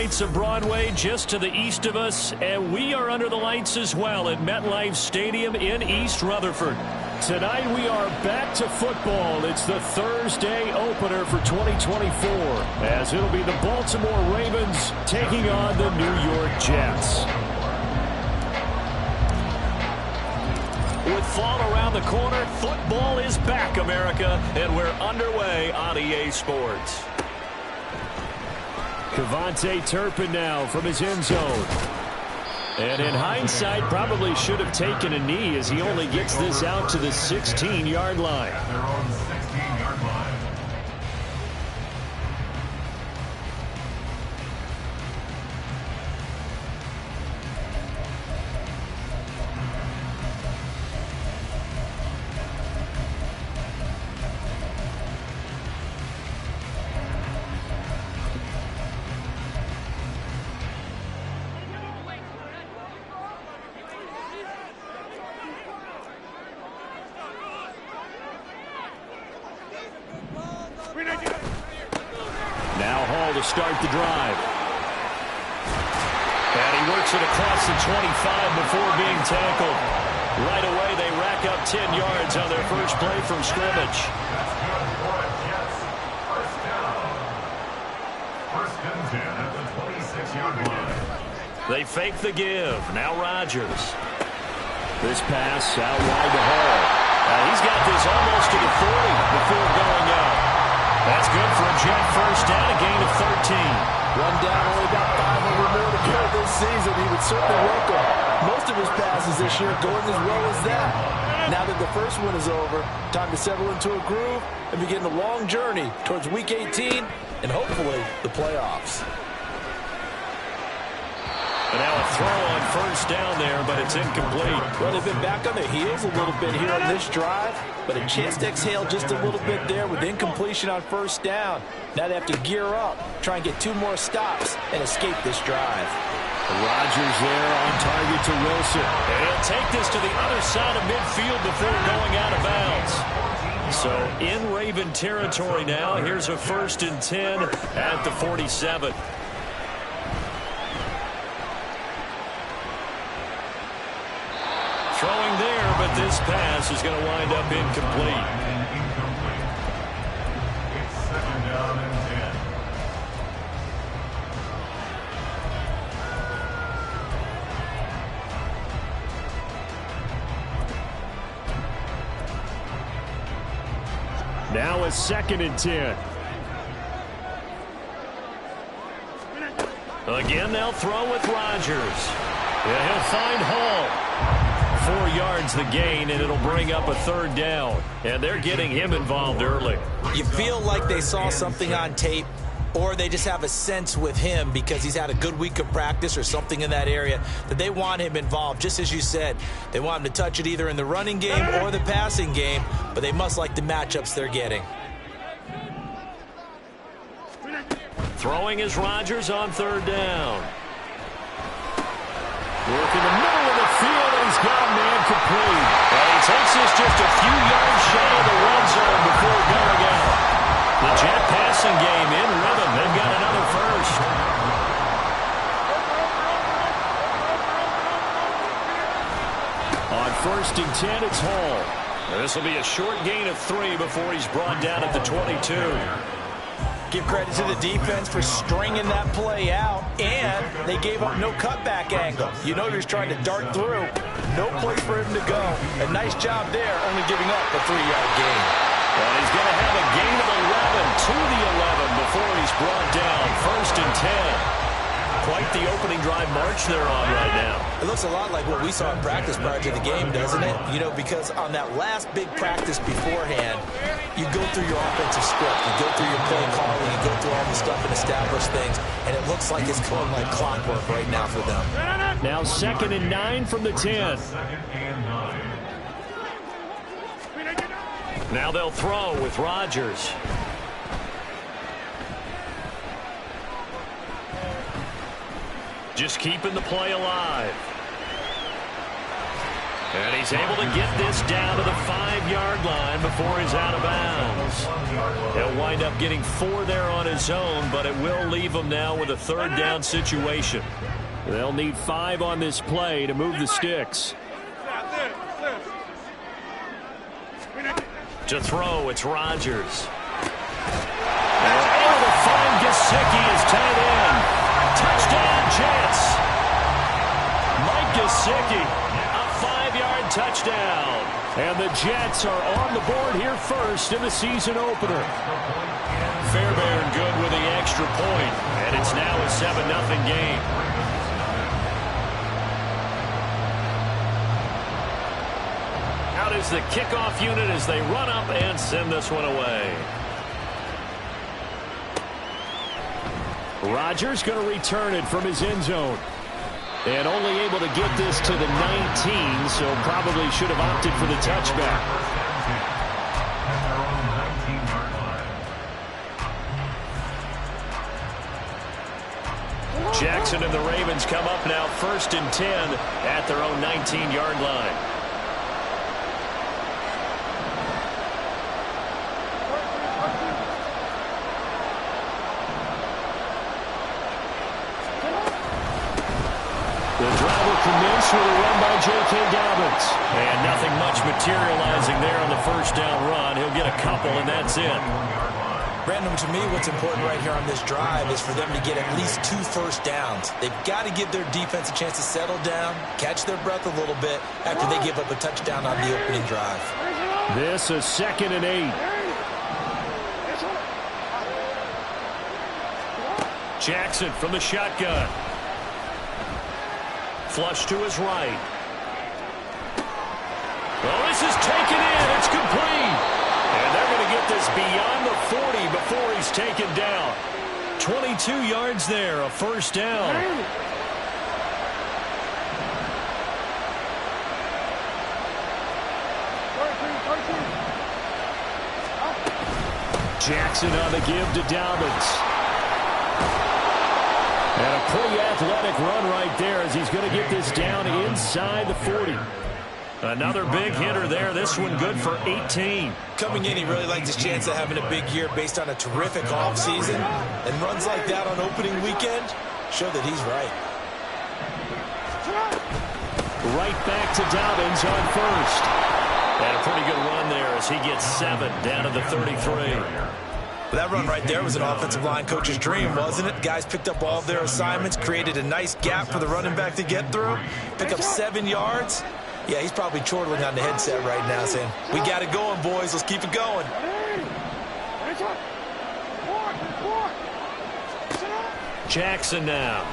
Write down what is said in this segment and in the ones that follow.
lights of Broadway just to the east of us, and we are under the lights as well at MetLife Stadium in East Rutherford. Tonight we are back to football. It's the Thursday opener for 2024, as it'll be the Baltimore Ravens taking on the New York Jets. With fall around the corner, football is back, America, and we're underway on EA Sports. Kevontae Turpin now from his end zone. And in hindsight, probably should have taken a knee as he only gets this out to the 16-yard line. Now Hall to start the drive. And he works it across the 25 before being tackled. Right away, they rack up 10 yards on their first play from scrimmage. They fake the give. Now Rodgers. This pass out wide to Hall. He's got this almost to the 40 before going out. That's good for a Jet first down, a gain of 13. One down, only got 500 more to go this season. He would certainly welcome most of his passes this year going as well as that. Now that the first one is over, time to settle into a groove and begin the long journey towards Week 18 and hopefully the playoffs. And now a throw on first down there, but it's incomplete. Well, they've been back on their heels a little bit here on this drive, but a chance to exhale just a little bit there with incompletion on first down. Now they have to gear up, try and get 2 more stops, and escape this drive. Rodgers there on target to Wilson. And he'll take this to the other side of midfield before going out of bounds. So in Raven territory now, here's a 1st and 10 at the 47. Throwing there, but this pass is going to wind up incomplete. It's 2nd down and 10. Now a 2nd and 10. Again, they'll throw with Rodgers. Yeah, he'll find Hall. 4 yards the gain, and it'll bring up a 3rd down. And they're getting him involved early. You feel like they saw something on tape, or they just have a sense with him because he's had a good week of practice or something in that area that they want him involved. Just as you said, they want him to touch it either in the running game or the passing game, but they must like the matchups they're getting. Throwing is Rodgers on 3rd down. Work in the middle of the field, and he's got a man complete. And he takes this just a few yards shy of the red zone before going out. The Jet passing game in rhythm. They've got another first. On 1st and 10, it's Hall. This will be a short gain of 3 before he's brought down at the 22. Give credit to the defense for stringing that play out, and they gave up no cutback angle. You know he was trying to dart through. No place for him to go. A nice job there, only giving up a 3-yard gain. Well, he's going to have a gain of 11 to the 11 before he's brought down. 1st and 10. Quite the opening drive march they're on right now. It looks a lot like what we saw in practice prior to the game, doesn't it? You know, because on that last big practice beforehand, you go through your offensive script, you go through your play calling, you go through all the stuff and establish things, and it looks like it's going like clockwork right now for them. Now 2nd and 9 from the 10. Now they'll throw with Rodgers. Just keeping the play alive. And he's able to get this down to the 5-yard line before he's out of bounds. He'll wind up getting 4 there on his own, but it will leave him now with a 3rd down situation. They'll need 5 on this play to move the sticks. To throw, it's Rodgers. And able to find Gesicki as tight end. Touchdown, Jets. Mike Gesicki, a 5-yard touchdown. And the Jets are on the board here first in the season opener. Fairbairn good with the extra point, and it's now a 7-0 game. Out is the kickoff unit as they run up and send this one away. Rodgers going to return it from his end zone. And only able to get this to the 19, so probably should have opted for the touchback. Jackson and the Ravens come up now 1st and 10 at their own 19-yard line. Commence with a run by J.K. Dobbins. And nothing much materializing there on the 1st down run. He'll get a couple, and that's it. Brandon, to me, what's important right here on this drive is for them to get at least 2 first downs. They've got to give their defense a chance to settle down, catch their breath a little bit after they give up a touchdown on the opening drive. This is 2nd and 8. Jackson from the shotgun. Flush to his right. Well, this is taken in. It's complete. And they're going to get this beyond the 40 before he's taken down. 22 yards there, a 1st down. Jackson on the give to Dobbins. And a pretty athletic run right there as he's going to get this down inside the 40. Another big hitter there. This one good for 18. Coming in, he really likes his chance of having a big year based on a terrific offseason. And runs like that on opening weekend show that he's right. Right back to Dobbins on 1st. And a pretty good run there as he gets 7 down to the 33. That run right there was an offensive line coach's dream, wasn't it? Guys picked up all of their assignments, created a nice gap for the running back to get through, pick up 7 yards. Yeah, he's probably chortling on the headset right now saying, we got it going, boys. Let's keep it going. Jackson now.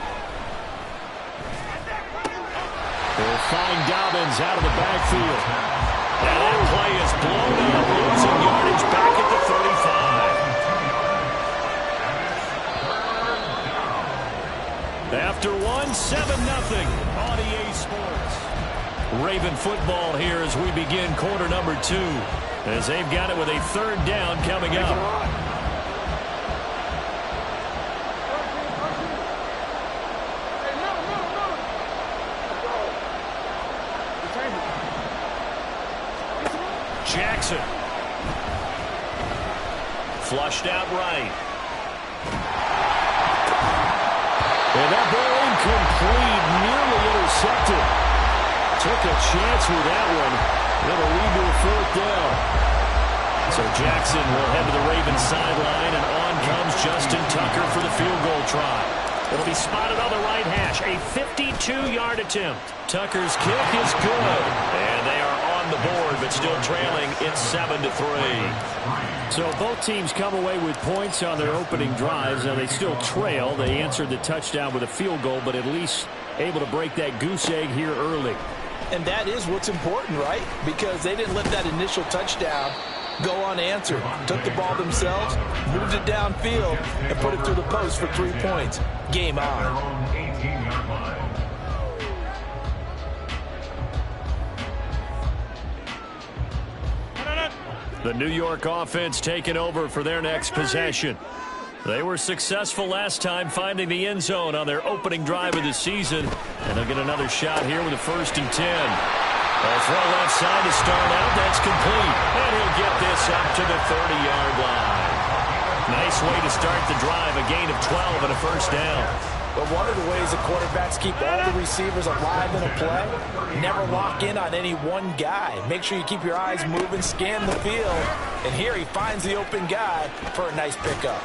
They'll find Dobbins out of the backfield. And that play is blown out, losing yardage back at the 35. After 7-0 on EA Sports. Raven football here as we begin quarter number 2. As they've got it with a 3rd down coming up. Jackson. Flushed out right. And that ball incomplete, nearly intercepted. Took a chance with that one. It'll lead to a 4th down. So Jackson will head to the Ravens sideline, and on comes Justin Tucker for the field goal try. It'll be spotted on the right hash. A 52-yard attempt. Tucker's kick is good. And they are on the board, but still trailing. It's 7-3. So both teams come away with points on their opening drives. Now they still trail. They answered the touchdown with a field goal, but at least able to break that goose egg here early. And that is what's important, right? Because they didn't let that initial touchdown go unanswered. Took the ball themselves, moved it downfield, and put it through the post for 3 points. Game on. The New York offense taking over for their next possession. They were successful last time finding the end zone on their opening drive of the season. And they'll get another shot here with a 1st and 10. Throw left side to start out. That's complete. And he'll get this up to the 30-yard line. Nice way to start the drive. A gain of 12 and a first down. But one of the ways that quarterbacks keep all the receivers alive in a play, never lock in on any one guy. Make sure you keep your eyes moving, scan the field. And here he finds the open guy for a nice pickup.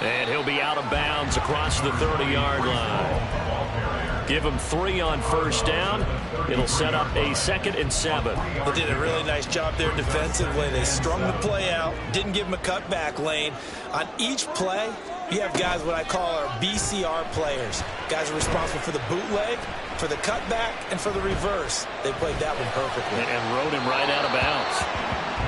And he'll be out of bounds across the 30-yard line. Give him 3 on first down. It'll set up a 2nd and 7. They did a really nice job there defensively. They strung the play out, didn't give him a cutback lane. On each play, you have guys what I call our BCR players. Guys are responsible for the bootleg, for the cutback, and for the reverse. They played that one perfectly. And rode him right out of bounds.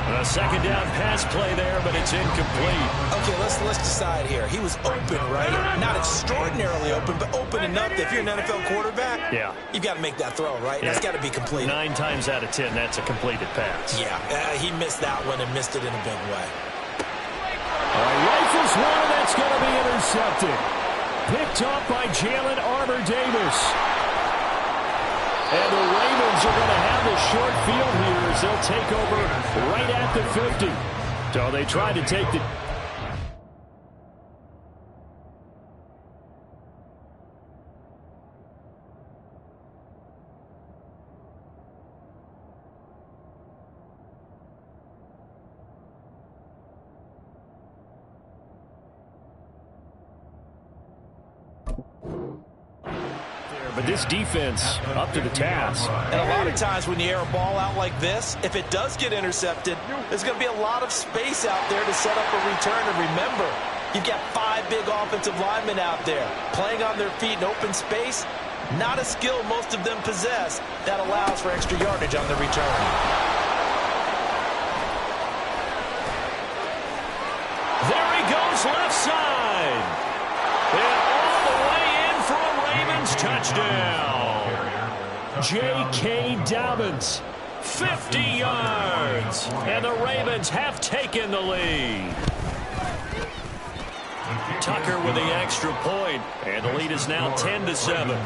A 2nd down pass play there, but it's incomplete. Okay, let's decide here. He was open, right? Not extraordinarily open, but open enough that if you're an NFL quarterback, you've got to make that throw, right? Yeah. That's got to be completed. 9 times out of 10, that's a completed pass. Yeah, he missed that one and missed it in a big way. Rifles one, and that's going to be intercepted. Picked off by Jalen Armour-Davis. And the Ravens are going to have the short field here as they'll take over right at the 50. So they tried to take the... But this defense up to the task. And a lot of times when you air a ball out like this, if it does get intercepted, there's going to be a lot of space out there to set up a return. And remember, you've got 5 big offensive linemen out there playing on their feet in open space. Not a skill most of them possess that allows for extra yardage on the return. There he goes, left side. And all the way in for a Ravens touchdown. J.K. Dobbins, 50 yards. And the Ravens have taken the lead. Tucker with the extra point, and the lead is now 10-7.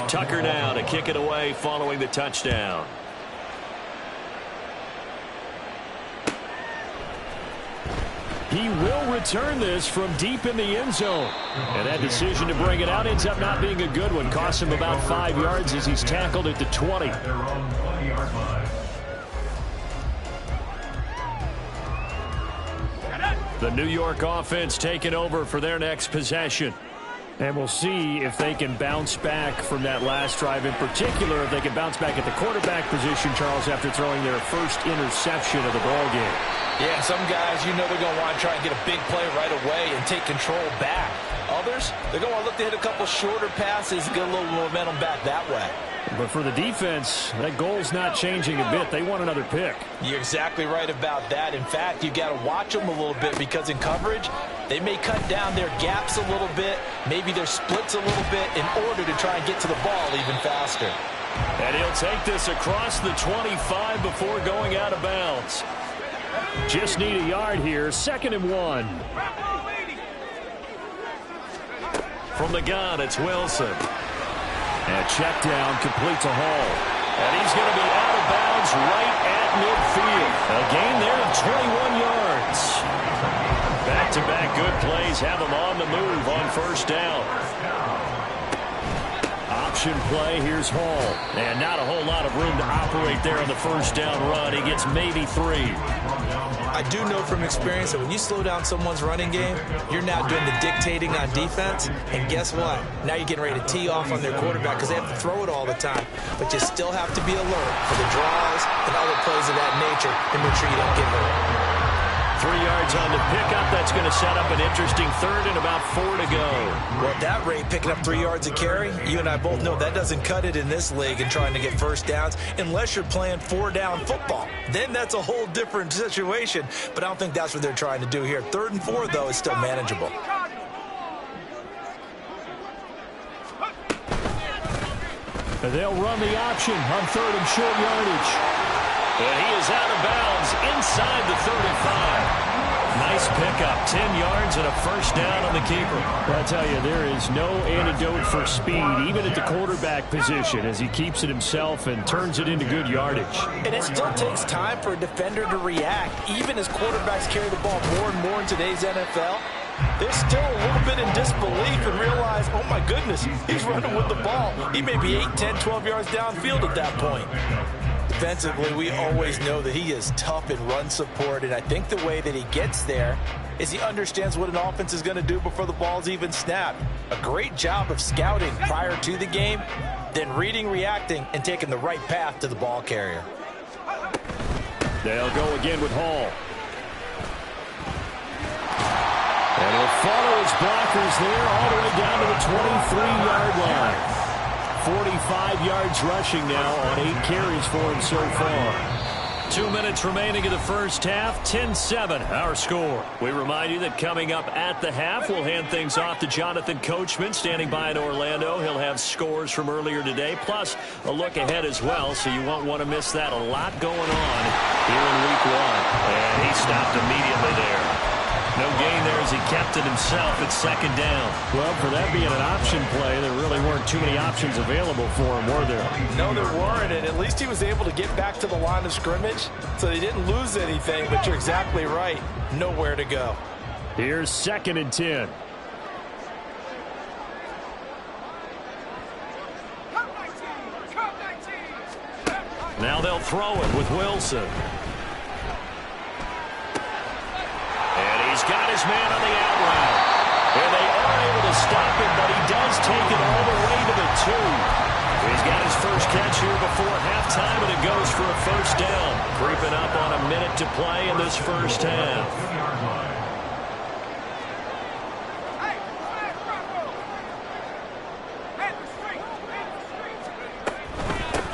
Tucker now to kick it away following the touchdown. He will return this from deep in the end zone. And that decision to bring it out ends up not being a good one. Costs him about 5 yards as he's tackled at the 20. The New York offense taking over for their next possession. And we'll see if they can bounce back from that last drive. In particular, if they can bounce back at the quarterback position, Charles, after throwing their first interception of the ball game. Yeah, some guys, you know they're going to want to try and get a big play right away and take control back. Others, they're going to want to look to hit a couple shorter passes, get a little momentum back that way. But for the defense, that goal's not changing a bit. They want another pick. You're exactly right about that. In fact, you got to watch them a little bit because in coverage, they may cut down their gaps a little bit, maybe their splits a little bit in order to try and get to the ball even faster. And he'll take this across the 25 before going out of bounds. Just need a yard here. 2nd and 1. From the gun, it's Wilson. And check down, complete to Hall. And he's going to be out of bounds right at midfield. A gain there of 21 yards. Back-to-back good plays have him on the move on first down. Option play, here's Hall. And not a whole lot of room to operate there on the first down run. He gets maybe 3. I do know from experience that when you slow down someone's running game, you're now doing the dictating on defense. And guess what? Now you're getting ready to tee off on their quarterback because they have to throw it all the time. But you still have to be alert for the draws and other plays of that nature and make sure you don't get hurt. 3 yards on the pickup. That's going to set up an interesting 3rd and about 4 to go. Well, at that rate, picking up 3 yards a carry, you and I both know that doesn't cut it in this league and trying to get first downs unless you're playing 4-down football. Then that's a whole different situation. But I don't think that's what they're trying to do here. 3rd and 4, though, is still manageable. They'll run the option on 3rd and short yardage. And he is out of bounds inside the 35. Nice pickup. 10 yards and a first down on the keeper. I tell you, there is no antidote for speed, even at the quarterback position, as he keeps it himself and turns it into good yardage. And it still takes time for a defender to react. Even as quarterbacks carry the ball more and more in today's NFL, they're still a little bit in disbelief and realize, oh my goodness, he's running with the ball. He may be 8, 10, 12 yards downfield at that point. Defensively, we always know that he is tough in run support, and I think the way that he gets there is he understands what an offense is going to do before the ball's even snapped. A great job of scouting prior to the game, then reading, reacting, and taking the right path to the ball carrier. They'll go again with Hall. And he'll follow his blockers there all the way down to the 23-yard line. 45 yards rushing now on 8 carries for him so far. 2 minutes remaining in the first half. 10-7 our score. We remind you that coming up at the half, we'll hand things off to Jonathan Coachman standing by in Orlando. He'll have scores from earlier today, plus a look ahead as well, so you won't want to miss that. A lot going on here in week 1. And he stopped immediately there. No gain there as he kept it himself at second down. Well, for that being an option play, there really weren't too many options available for him, were there? No, there weren't, and at least he was able to get back to the line of scrimmage, so they didn't lose anything, but you're exactly right. Nowhere to go. Here's 2nd and 10. Now they'll throw it with Wilson. He's got his man on the out route. And they are able to stop him, but he does take it all the way to the 2. He's got his first catch here before halftime, and it goes for a first down. Creeping up on a minute to play in this first half.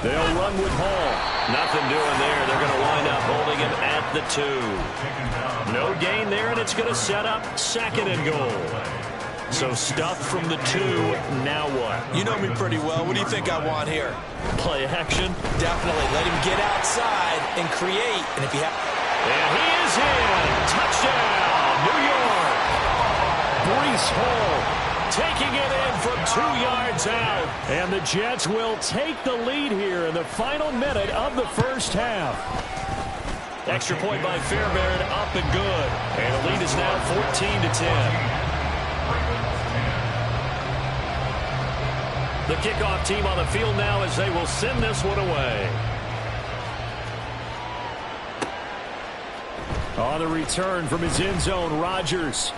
They'll run with Hall. Nothing doing there. They're going to wind up holding him at the 2. No gain there, and it's going to set up 2nd and goal. So stuffed from the 2. Now what? You know me pretty well. What do you think I want here? Play action? Definitely. Let him get outside and create. And if you have... And he is in. Touchdown, New York. Breece Hall taking it in from 2 yards out. And the Jets will take the lead here in the final minute of the first half. Extra point by Fairbairn, up and good. And the lead is now 14-10. The kickoff team on the field now as they will send this one away. On the return from his end zone, Rodgers.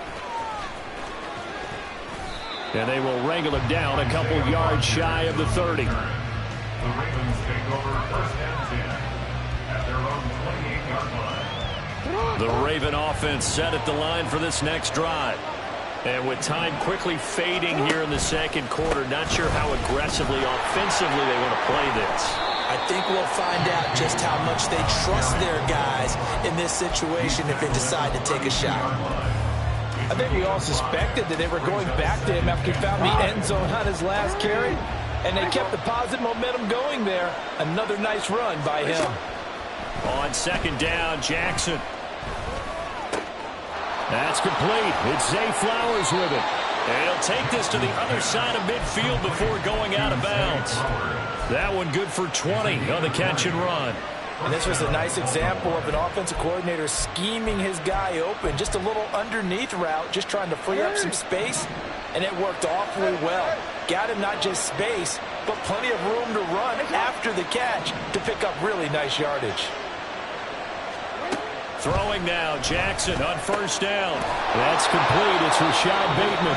And they will wrangle him down a couple yards shy of the 30. The Ravens take over 1st and 10 at their own 28-yard line. The Raven offense set at the line for this next drive. And with time quickly fading here in the second quarter, not sure how aggressively, offensively they want to play this. I think we'll find out just how much they trust their guys in this situation if they decide to take a shot. I think we all suspected that they were going back to him after he found the end zone on his last carry, and they kept the positive momentum going there. Another nice run by him. On 2nd down, Jackson. That's complete. It's Zay Flowers with it. And he'll take this to the other side of midfield before going out of bounds. That one good for 20 on the catch and run. And this was a nice example of an offensive coordinator scheming his guy open. Just a little underneath route, just trying to free up some space, and it worked awfully well. Got him not just space, but plenty of room to run after the catch to pick up really nice yardage. Throwing now, Jackson on 1st down. That's complete. It's Rashad Bateman.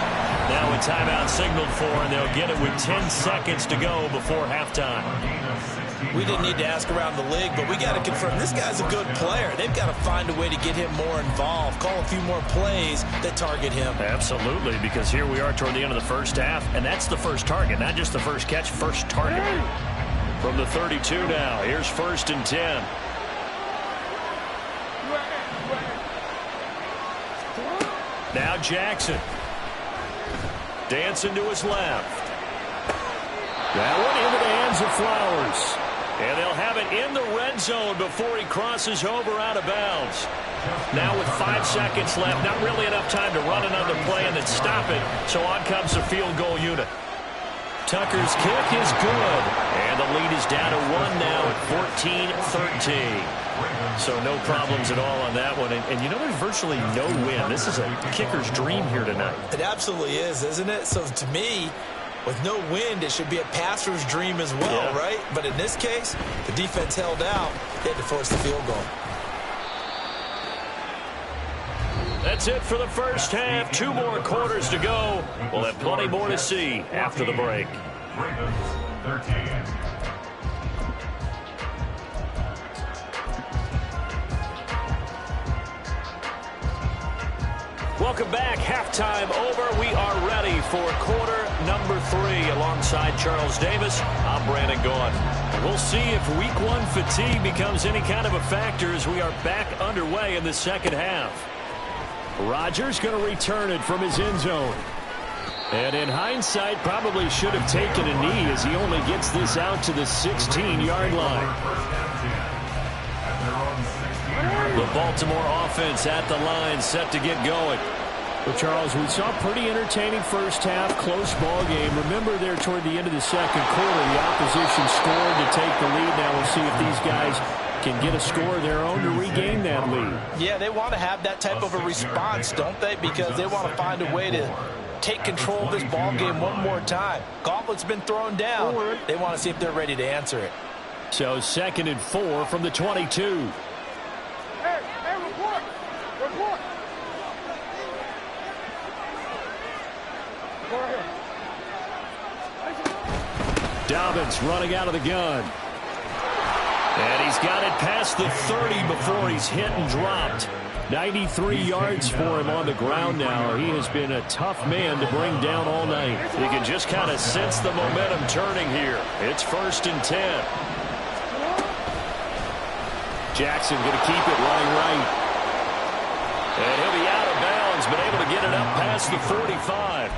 Now a timeout signaled for, and they'll get it with 10 seconds to go before halftime. We didn't need to ask around the league, but we got to confirm this guy's a good player. They've got to find a way to get him more involved, call a few more plays that target him. Absolutely, because here we are toward the end of the first half, and that's the first target, not just the first catch, first target. From the 32 now, here's 1st and 10. Now Jackson. Dancing to his left. That one into the hands of Flowers. And they'll have it in the red zone before he crosses over out of bounds. Now with 5 seconds left, not really enough time to run another play and then stop it. So on comes the field goal unit. Tucker's kick is good. And the lead is down to 1 now at 14-13. So no problems at all on that one. And you know, there's virtually no win. This is a kicker's dream here tonight. It absolutely is, isn't it? So to me, with no wind, it should be a passer's dream as well, right? But in this case, the defense held out. They had to force the field goal. That's it for the first half. 2 more quarters to go. We'll have plenty more to see after the break. Ravens 13. Welcome back. Halftime over. We are ready for quarter number 3. Alongside Charles Davis, I'm Brandon Gaughan. We'll see if week 1 fatigue becomes any kind of a factor as we are back underway in the second half. Rodgers going to return it from his end zone. And in hindsight, probably should have taken a knee as he only gets this out to the 16-yard line. The Baltimore offense at the line, set to get going. Well, Charles, we saw a pretty entertaining first half, close ball game. Remember there toward the end of the second quarter, the opposition scored to take the lead. Now we'll see if these guys can get a score of their own to regain that lead. Yeah, they want to have that type of a response, don't they? Because they want to find a way to take control of this ball game one more time. Gauntlet's been thrown down. They want to see if they're ready to answer it. So 2nd and 4 from the 22. Report. Dobbins running out of the gun. And he's got it past the 30 before he's hit and dropped. 93 yards for him on the ground now. He has been a tough man to bring down all night. You can just kind of sense the momentum turning here. It's 1st and 10. Jackson going to keep it running right. And he'll be out of bounds, but able to get it up past the 45.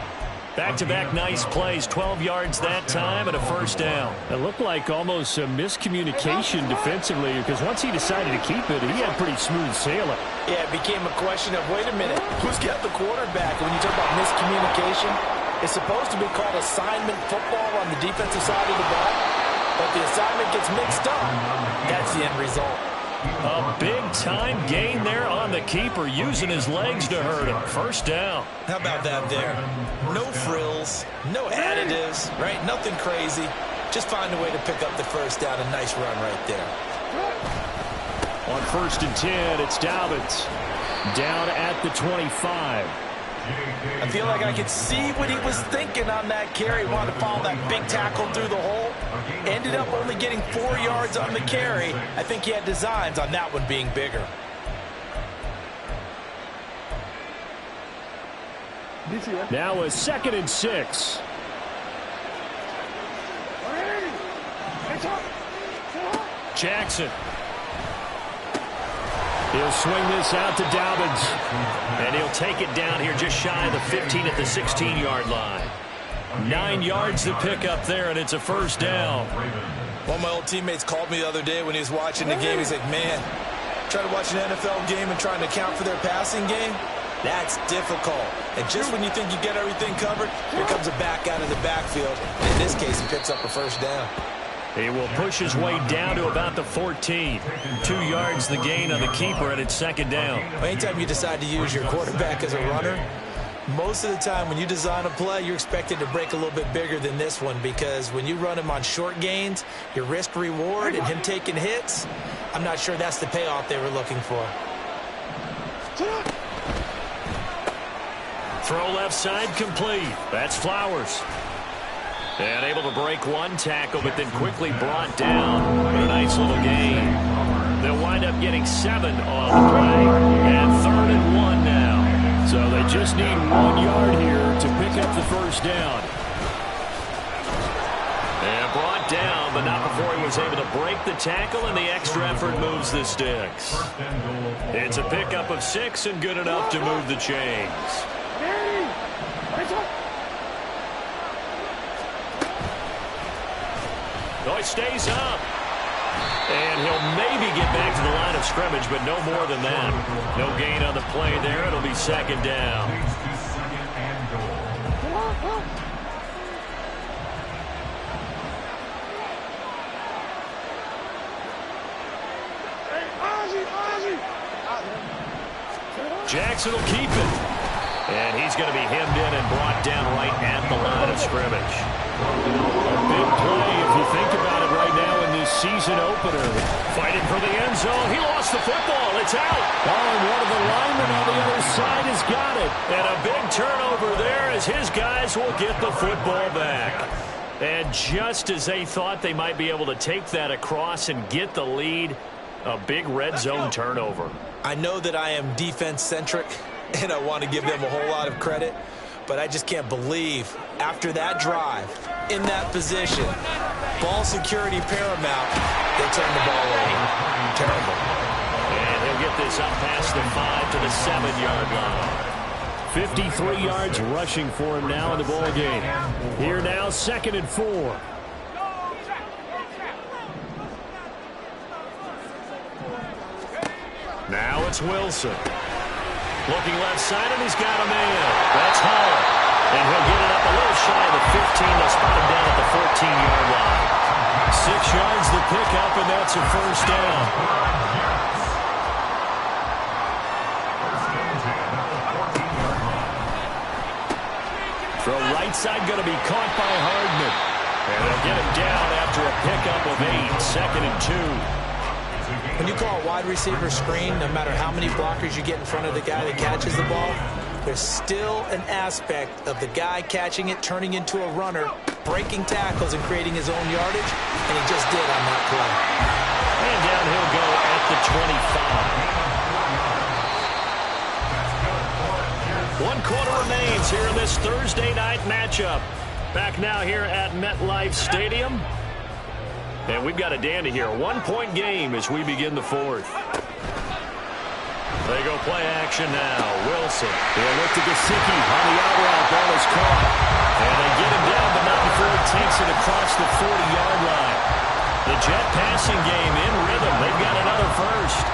Back-to-back nice plays, 12 yards that time and a 1st down. It looked like almost a miscommunication defensively because once he decided to keep it, he had pretty smooth sailing. Yeah, it became a question of, wait a minute, who's got the quarterback? When you talk about miscommunication, it's supposed to be called assignment football on the defensive side of the ball, but the assignment gets mixed up. That's the end result. A big-time gain there on the keeper, using his legs to hurt him. 1st down. How about that there? No frills, no additives, right? Nothing crazy. Just find a way to pick up the 1st down. A nice run right there. On 1st and 10, it's Dobbins. Down at the 25. I feel like I could see what he was thinking on that carry. Wanted to follow that big tackle through the hole. Ended up only getting 4 yards on the carry. I think he had designs on that one being bigger. Now a 2nd and 6. Jackson. He'll swing this out to Dobbins. And he'll take it down here just shy of the 15 at the 16-yard line. 9 yards to pick up there, and it's a 1st down. One of my old teammates called me the other day when he was watching the game. He's like, man, trying to watch an NFL game and trying to account for their passing game, that's difficult. And just when you think you get everything covered, here comes a back out of the backfield. And in this case, he picks up a 1st down. He will push his way down to about the 14. 2 yards the gain on the keeper, and it's 2nd down. Anytime you decide to use your quarterback as a runner, most of the time when you design a play, you're expected to break a little bit bigger than this one because when you run him on short gains, your risk-reward and him taking hits, I'm not sure that's the payoff they were looking for. Throw left side complete. That's Flowers. And able to break one tackle, but then quickly brought down with a nice little gain. They'll wind up getting 7 on the play. And 3rd and 1 now. So they just need 1 yard here to pick up the 1st down. And brought down, but not before he was able to break the tackle, and the extra effort moves the sticks. It's a pickup of 6 and good enough to move the chains. Oh, he stays up. And he'll maybe get back to the line of scrimmage, but no more than that. No gain on the play there. It'll be second down. Jackson will keep it. And he's going to be hemmed in and brought down right at the line of scrimmage. A big play if you think about it right now in this season opener. Fighting for the end zone. He lost the football. It's out. Oh, and one of the linemen on the other side has got it. And a big turnover there as his guys will get the football back. And just as they thought they might be able to take that across and get the lead, a big red zone turnover. I know that I am defense-centric, and I want to give them a whole lot of credit, but I just can't believe after that drive, in that position, ball security paramount, they turn the ball over. Terrible. And he'll get this up past the 5 to the 7-yard line. 53 yards rushing for him now in the ball game. Here now, 2nd and 4. Now it's Wilson. Looking left side, and he's got a man. That's Hall. And he'll get it up a little shy of the 15. They'll spot him down at the 14-yard line. 6 yards the pickup, and that's a first down. Throw right side going to be caught by Hardman. And they'll get him down after a pickup of 8. 2nd and 2. When you call a wide receiver screen, no matter how many blockers you get in front of the guy that catches the ball, there's still an aspect of the guy catching it, turning into a runner, breaking tackles and creating his own yardage, and he just did on that play. And down he'll go at the 25. 1 quarter remains here in this Thursday night matchup. Back now here at MetLife Stadium. And we've got a dandy here. 1-point game as we begin the 4th. They go play action now. Wilson. They'll look to Gesicki on the out route. Ball is caught. And they get him down, but not before he takes it across the 40-yard line. The Jet passing game in rhythm. They've got another first.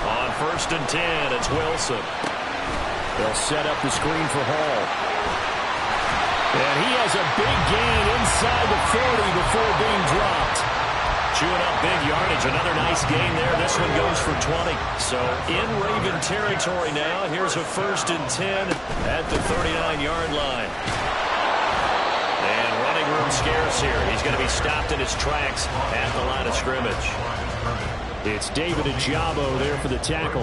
On 1st and 10, it's Wilson. They'll set up the screen for Hall. And he has a big gain inside the 40 before being dropped. Chewing up big yardage. Another nice gain there. This one goes for 20. So in Raven territory now. Here's a 1st and 10 at the 39-yard line. And running room scarce here. He's going to be stopped in his tracks at the line of scrimmage. It's David Ajabo there for the tackle.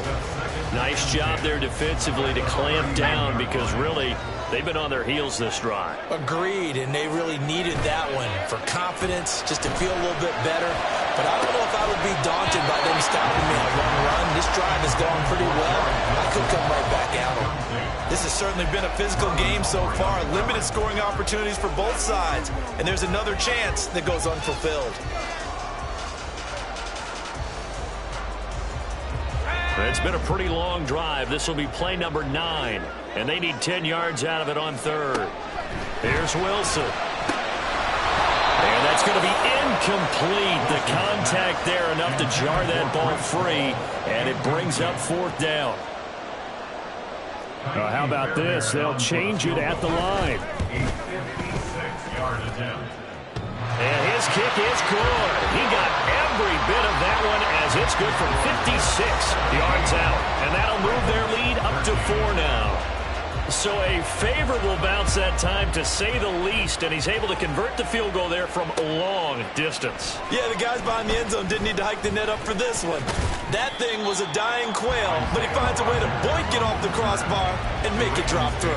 Nice job there defensively to clamp down because really they've been on their heels this drive. Agreed, and they really needed that one for confidence, just to feel a little bit better. But I don't know if I would be daunted by them stopping me on one run. This drive has gone pretty well. I could come right back at them. This has certainly been a physical game so far. Limited scoring opportunities for both sides. And there's another chance that goes unfulfilled. It's been a pretty long drive. This will be play number 9. And they need 10 yards out of it on 3rd. Here's Wilson. And that's going to be incomplete. The contact there enough to jar that ball free. And it brings up 4th down. How about this? They'll change it at the line. And his kick is good. He got every bit of that one as it's good from 56 yards out. And that'll move their lead up to 4 now. So a favorable bounce that time, to say the least, and he's able to convert the field goal there from a long distance. Yeah, the guys behind the end zone didn't need to hike the net up for this one. That thing was a dying quail, but he finds a way to boink it off the crossbar and make it drop through.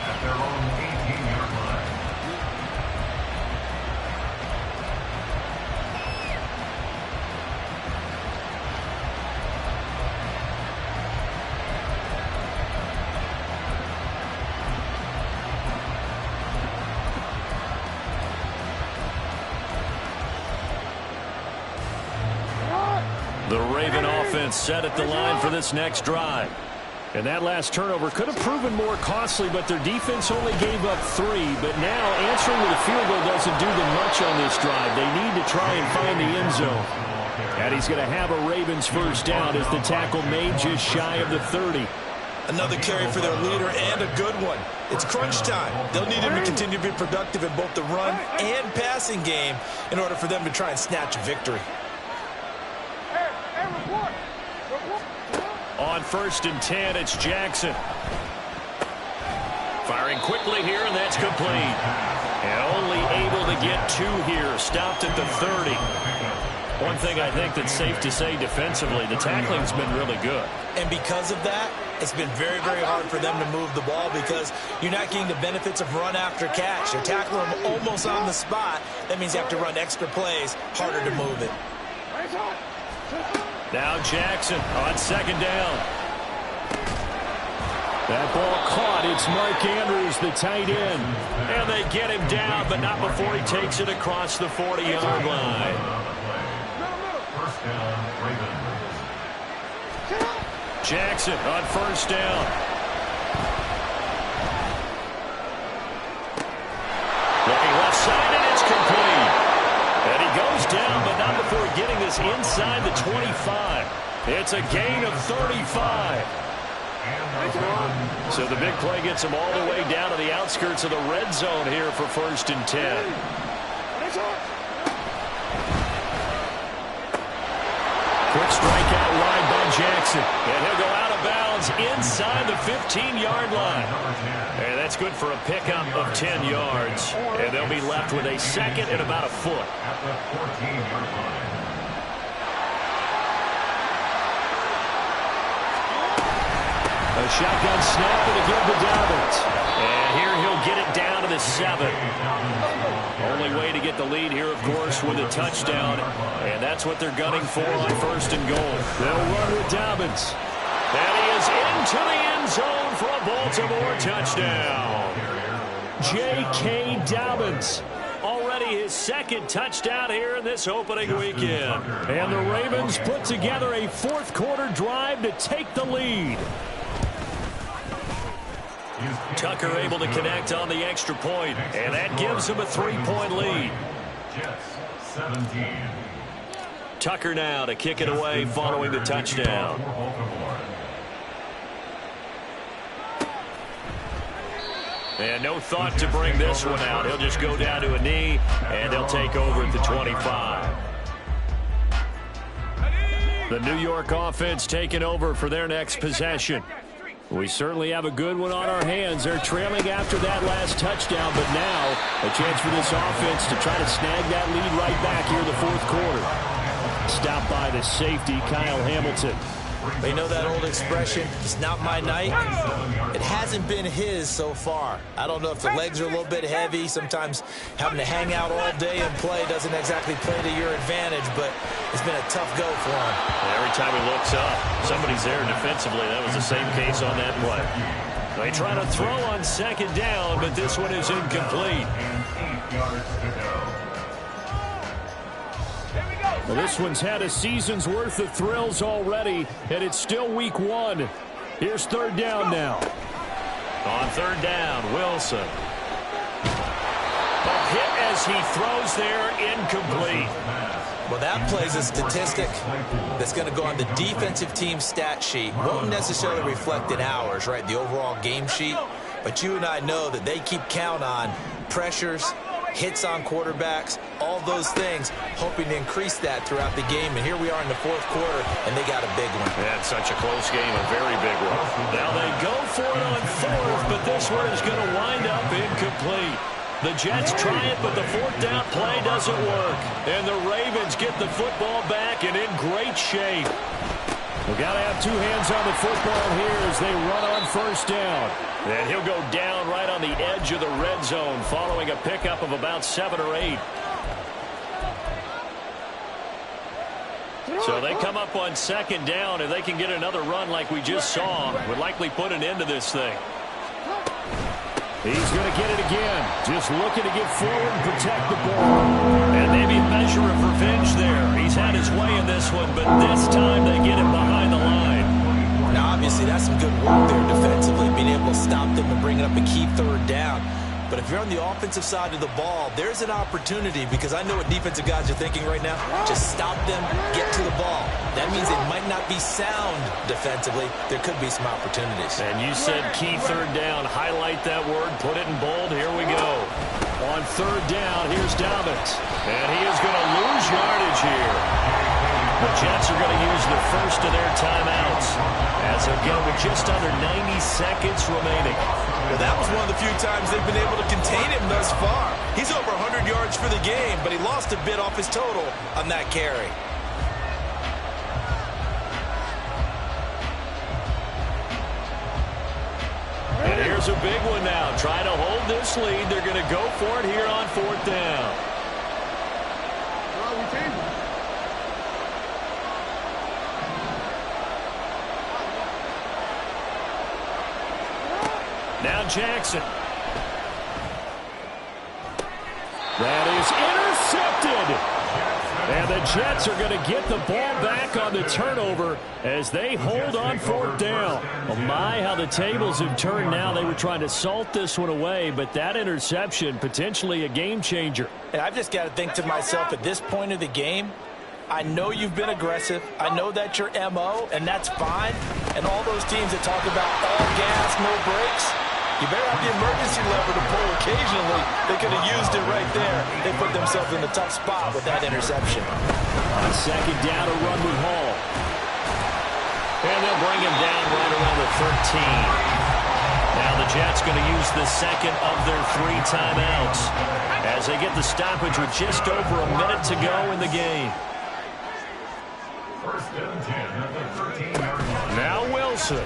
At their own 18-yard line. The Raven offense set at the line for this next drive. And that last turnover could have proven more costly, but their defense only gave up 3. But now answering with a field goal doesn't do them much on this drive. They need to try and find the end zone. And he's going to have a Ravens first down as the tackle made just shy of the 30. Another carry for their leader and a good one. It's crunch time. They'll need him to continue to be productive in both the run and passing game in order for them to try and snatch a victory. On 1st and 10, it's Jackson. Firing quickly here, and that's complete. And only able to get 2 here. Stopped at the 30. One thing I think that's safe to say defensively, the tackling's been really good. And because of that, it's been very, very hard for them to move the ball because you're not getting the benefits of run after catch. You're tackling them almost on the spot. That means you have to run extra plays, harder to move it. Now Jackson on 2nd down. That ball caught. It's Mark Andrews, the tight end. And they get him down, but not before he takes it across the 40-yard line. First down, Ravens. Jackson on 1st down. Looking left side, and it's complete. And he goes down, but not before getting this inside the 25. It's a gain of 35. So the big play gets him all the way down to the outskirts of the red zone here for 1st and 10. Quick strike out wide by Jackson. And he'll go out of bounds inside the 15-yard line. And that's good for a pickup of 10 yards. And they'll be left with a 2nd and about a foot. At the 14-yard line. A shotgun snap and a give to Dobbins. And here he'll get it down to the 7. Only way to get the lead here, of course, with a touchdown. And that's what they're gunning for on 1st and goal. They'll run with Dobbins. And he is into the end zone for a Baltimore touchdown. J.K. Dobbins. Already his 2nd touchdown here in this opening weekend. And the Ravens put together a 4th quarter drive to take the lead. Tucker able to connect on the extra point, and that gives him a 3-point lead. Jets 17. Tucker now to kick it away following the touchdown. And no thought to bring this one out. He'll just go down to a knee, and he'll take over at the 25. The New York offense taking over for their next possession. We certainly have a good one on our hands. They're trailing after that last touchdown, but now a chance for this offense to try to snag that lead right back here in the 4th quarter. Stopped by the safety, Kyle Hamilton. They know that old expression, it's not my night. It hasn't been his so far. I don't know if the legs are a little bit heavy. Sometimes having to hang out all day and play doesn't exactly play to your advantage, but it's been a tough go for him. Every time he looks up, somebody's there defensively. That was the same case on that play. They try to throw on 2nd down, but this one is incomplete. And 8 yards to go. Well, this one's had a season's worth of thrills already, and it's still week 1. Here's 3rd down now. On 3rd down, Wilson. A hit as he throws there, incomplete. Well, that play's a statistic that's going to go on the defensive team stat sheet. Won't necessarily reflect in ours, right, the overall game sheet. But you and I know that they keep count on pressures, hits on quarterbacks, all those things, hoping to increase that throughout the game. And here we are in the 4th quarter, and they got a big one. That's such a close game, a very big one. Now they go for it on 4th, but this one is going to wind up incomplete. The Jets try it, but the 4th down play doesn't work. And the Ravens get the football back and in great shape. We've got to have 2 hands on the football here as they run on 1st down. And he'll go down right on the edge of the red zone following a pickup of about 7 or 8. So they come up on 2nd down. If they can get another run like we just saw, would likely put an end to this thing. He's going to get it again. Just looking to get forward and protect the ball. And maybe a measure of revenge there. He's had his way in this one, but this time they get him behind the line. Now, obviously, that's some good work up a key third down. But if you're on the offensive side of the ball, there's an opportunity, because I know what defensive guys are thinking right now. Just stop them, get to the ball. That means they might not be sound defensively. There could be some opportunities. And you said key third down. Highlight that word, put it in bold. Here we go. On third down, here's Dobbins. And he is going to lose yardage here. The Jets are going to use the first of their timeouts, as again with just under 90 seconds remaining. Well, that was one of the few times they've been able to contain him thus far. He's over 100 yards for the game, but he lost a bit off his total on that carry. And here's a big one now. Trying to hold this lead. They're going to go for it here on fourth down. Now Jackson. That is intercepted. And the Jets are going to get the ball back on the turnover as they hold on fourth down. Oh my, how the tables have turned now. They were trying to salt this one away, but that interception, potentially a game changer. And I've just got to think to myself, at this point of the game, I know you've been aggressive. I know that's your MO, and that's fine. And all those teams that talk about all gas, no brakes, you better have the emergency lever to pull occasionally. They could have used it right there. They put themselves in a tough spot with that interception. On second down, a run with Hall. And they'll bring him down right around the 13. Now the Jets going to use the second of their 3 timeouts as they get the stoppage with just over a minute to go in the game. First and 10 at the 13-yard line. Now Wilson.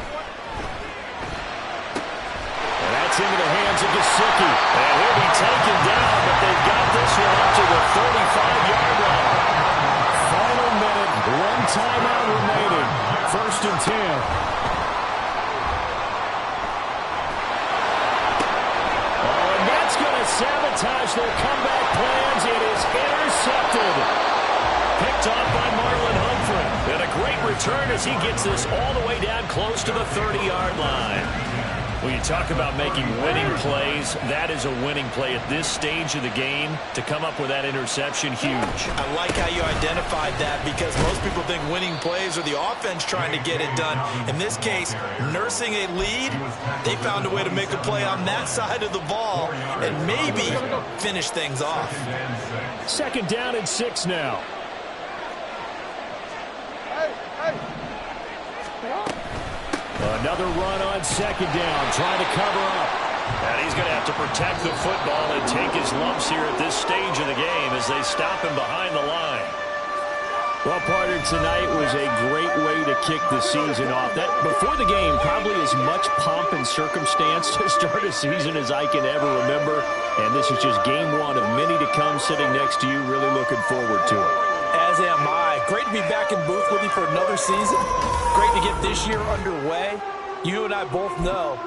And that's into the hands of Gesicki. And he'll be taken down, but they've got this one up to the 35-yard line. Final minute, 1 timeout remaining. First and 10. Oh, and that's going to sabotage their comeback plans. It is intercepted. Picked off by Marlon Humphrey. And a great return as he gets this all the way down close to the 30-yard line. Well, you talk about making winning plays. That is a winning play at this stage of the game. To come up with that interception, huge. I like how you identified that, because most people think winning plays are the offense trying to get it done. In this case, nursing a lead, they found a way to make a play on that side of the ball and maybe finish things off. Second down and 6 now. Another run on second down, trying to cover up. And he's going to have to protect the football and take his lumps here at this stage of the game as they stop him behind the line. Well, partner, tonight was a great way to kick the season off. That before the game, probably as much pomp and circumstance to start a season as I can ever remember. And this is just game 1 of many to come sitting next to you. Really looking forward to it. As am I. Great to be back in booth with you for another season. Great to get this year underway. You and I both know